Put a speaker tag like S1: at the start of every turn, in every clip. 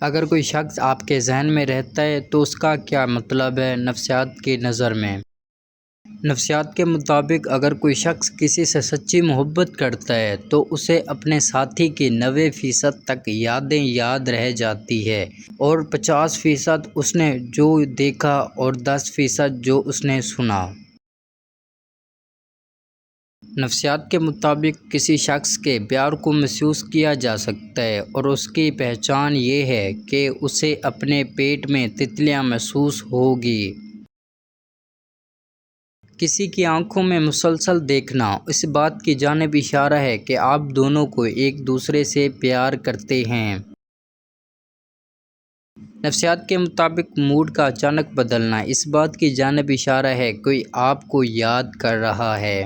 S1: اگر کوئی شخص آپ کے ذہن میں رہتا ہے تو اس کا کیا مطلب ہے نفسیات کی نظر میں؟ نفسیات کے مطابق اگر کوئی شخص کسی سے سچی محبت کرتا ہے تو اسے اپنے ساتھی کی 90% تک یادیں یاد رہ جاتی ہے اور 50% اس نے جو دیکھا اور 10% جو اس نے سنا۔ نفسیات کے مطابق کسی شخص کے پیار کو محسوس کیا جا سکتا ہے اور اس کی پہچان یہ ہے کہ اسے اپنے پیٹ میں تتلیاں محسوس ہوگی۔ کسی کی آنکھوں میں مسلسل دیکھنا اس بات کی جانب اشارہ ہے کہ آپ دونوں کو ایک دوسرے سے پیار کرتے ہیں۔ نفسیات کے مطابق موڈ کا اچانک بدلنا اس بات کی جانب اشارہ ہے کوئی آپ کو یاد کر رہا ہے۔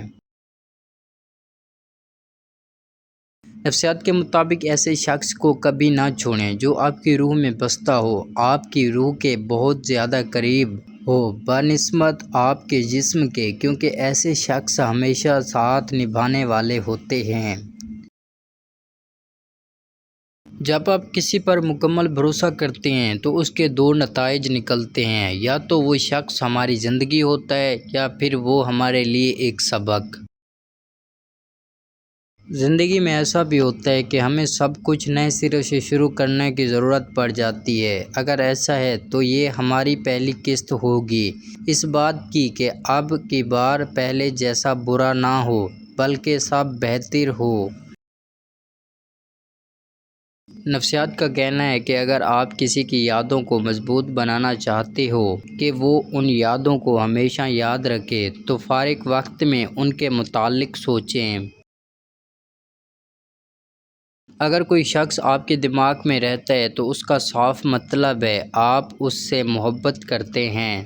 S1: نفسیات کے مطابق ایسے شخص کو کبھی نہ چھوڑیں جو آپ کی روح میں بستا ہو، آپ کی روح کے بہت زیادہ قریب ہو بنسبت آپ کے جسم کے، کیونکہ ایسے شخص ہمیشہ ساتھ نبھانے والے ہوتے ہیں۔ جب آپ کسی پر مکمل بھروسہ کرتے ہیں تو اس کے دو نتائج نکلتے ہیں، یا تو وہ شخص ہماری زندگی ہوتا ہے یا پھر وہ ہمارے لیے ایک سبق۔ زندگی میں ایسا بھی ہوتا ہے کہ ہمیں سب کچھ نئے سرے سے شروع کرنے کی ضرورت پڑ جاتی ہے۔ اگر ایسا ہے تو یہ ہماری پہلی قسط ہوگی اس بات کی کہ اب کی بار پہلے جیسا برا نہ ہو بلکہ سب بہتر ہو۔ نفسیات کا کہنا ہے کہ اگر آپ کسی کی یادوں کو مضبوط بنانا چاہتے ہو کہ وہ ان یادوں کو ہمیشہ یاد رکھے تو فارغ وقت میں ان کے متعلق سوچیں۔ اگر کوئی شخص آپ کے دماغ میں رہتا ہے تو اس کا صاف مطلب ہے آپ اس سے محبت کرتے ہیں۔